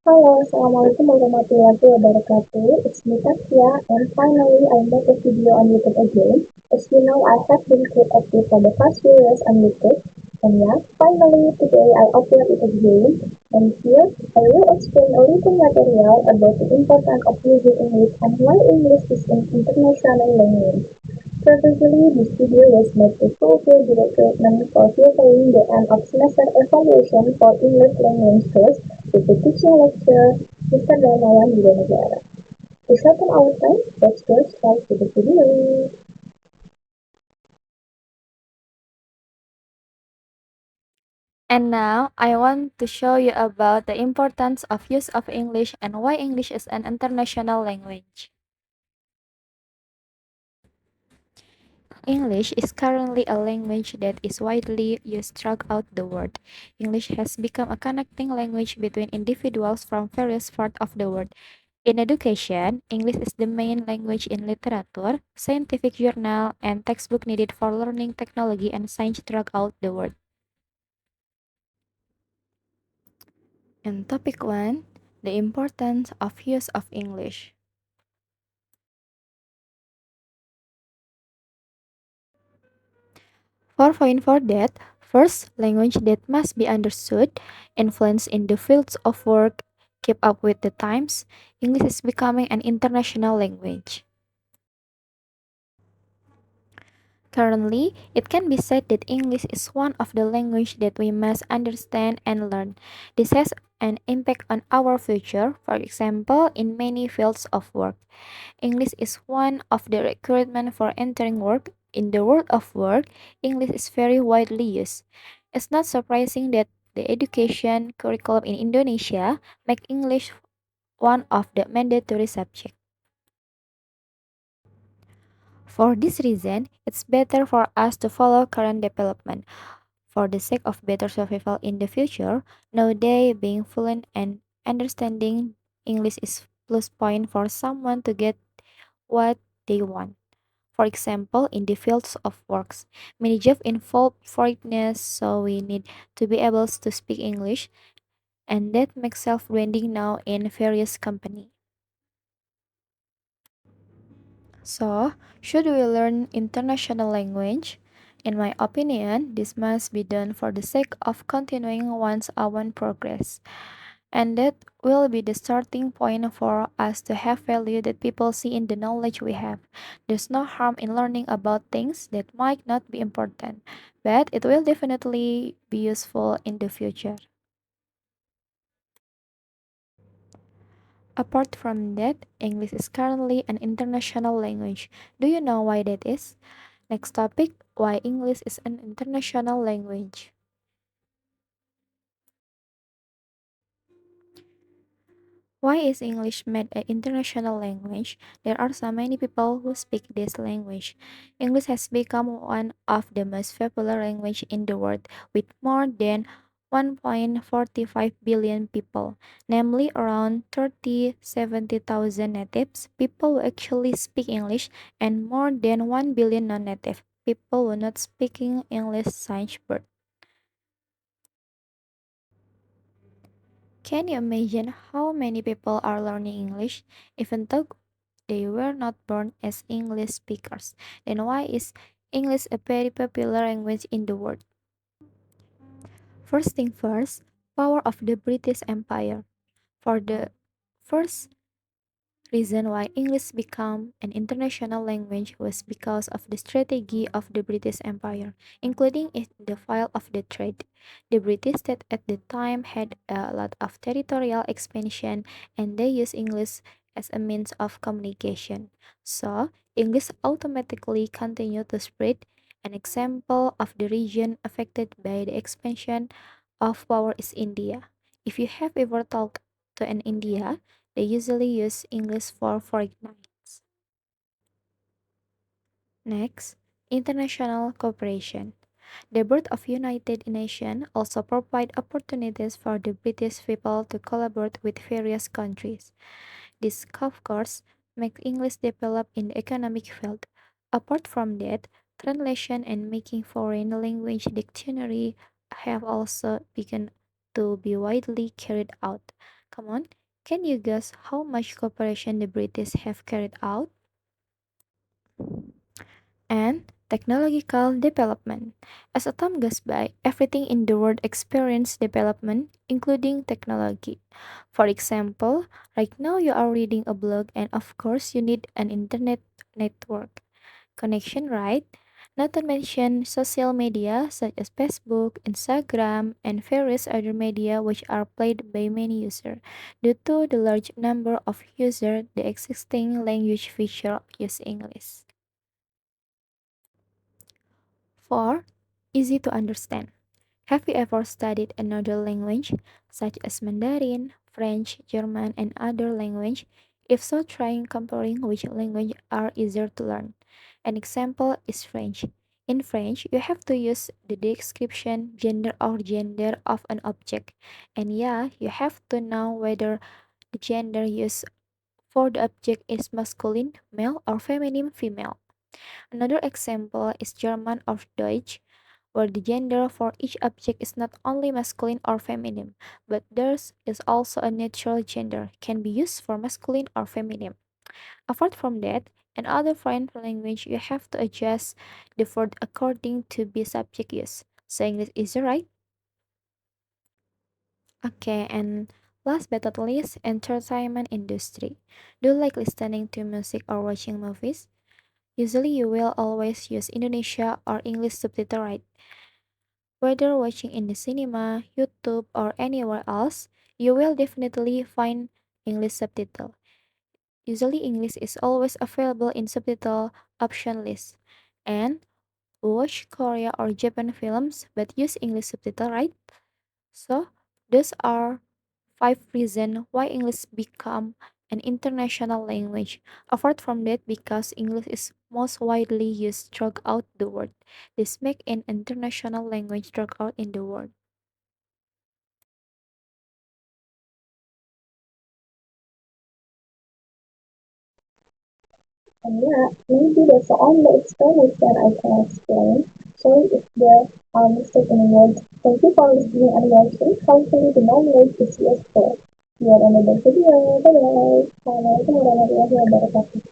Halo, Assalamualaikum warahmatullahi wabarakatuh. It's me Tasya, and finally I made a video on YouTube again. As you know, I have been quite active for the past few years on YouTube. And yeah, finally today I upload it again. And here I will explain a little material about the importance of using English and why English is an international language. Previously, this video was made to fulfill the requirement for filtering the end of semester evaluation for English language course with the teaching lecturer Mr. Darmawan Widanegara. To shorten our time, let's go straight to the video. And now I want to show you about the importance of use of English and why English is an international language. English is currently a language that is widely used throughout the world. English has become a connecting language between individuals from various parts of the world. In education, English is the main language in literature, scientific journal, and textbook needed for learning technology and science throughout the world. And topic 1, the importance of use of English. For that, first, language that must be understood, influence in the fields of work, keep up with the times. English is becoming an international language. Currently, it can be said that English is one of the languages that we must understand and learn. This has an impact on our future, for example, in many fields of work. English is one of the requirements for entering work. In the world of work, English is very widely used. It's not surprising that the education curriculum in Indonesia make English one of the mandatory subjects. For this reason, it's better for us to follow current development. For the sake of better survival in the future, nowadays being fluent and understanding English is plus point for someone to get what they want. For example, in the fields of works, many jobs involve foreigners, so we need to be able to speak English, and that makes self-branding now in various companies. So, should we learn international language? In my opinion, this must be done for the sake of continuing one's own progress. And that will be the starting point for us to have value that people see in the knowledge we have. There's no harm in learning about things that might not be important, but it will definitely be useful in the future. Apart from that, English is currently an international language. Do you know why that is? Next topic, why English is an international language. Why is English made an international language? There are so many people who speak this language. English has become one of the most popular language in the world with more than 1.45 billion people, namely around 70,000 natives people who actually speak English and more than 1 billion non-native people who not speaking English since birth. Can you imagine how many people are learning English even though they were not born as English speakers? Then why is English a very popular language in the world? First thing first, power of the British Empire. For the first reason why English became an international language was because of the strategy of the British Empire, including in the field of the trade. The British state at the time had a lot of territorial expansion and they used English as a means of communication. So, English automatically continued to spread. An example of the region affected by the expansion of power is India. If you have ever talked to an India, they usually use English for foreigners. Next, international cooperation. The birth of United Nations also provide opportunities for the British people to collaborate with various countries. This, of course, makes English develop in the economic field. Apart from that, translation and making foreign language dictionary have also begun to be widely carried out. Come on, can you guess how much cooperation the British have carried out? And technological development. As a time goes by, everything in the world experiences development, including technology. For example, right now you are reading a blog, and of course, you need an internet network connection, right? Not to mention social media such as Facebook, Instagram, and various other media which are played by many users. Due to the large number of users, the existing language feature use English. 4. Easy to understand. Have you ever studied another language, such as Mandarin, French, German, and other language? If so, trying comparing which language are easier to learn. An example is French. In French, you have to use the description, gender or gender of an object. And yeah, you have to know whether the gender used for the object is masculine, male, or feminine, female. Another example is German or Deutsch, where the gender for each object is not only masculine or feminine, but there is also a neutral gender, can be used for masculine or feminine. Apart from that, in other foreign language, you have to adjust the word according to the subject use. So English is right. Okay, and last but not least, entertainment industry. Do you like listening to music or watching movies? Usually, you will always use Indonesia or English subtitle, right? Whether watching in the cinema, YouTube, or anywhere else, you will definitely find English subtitle. Usually, English is always available in subtitle option list. And watch Korea or Japan films but use English subtitle, right? So, those are 5 reasons why English become an international language. Apart from that, because English is most widely used throughout the world, this make an international language throughout in the world. And yeah, maybe that's the only explanation I can explain. Sorry if there are mistakes in words. Thank you for listening and watching. Hopefully the knowledge is useful. See you on another video. Bye bye. Assalamualaikum warahmatullahi wabarakatuh.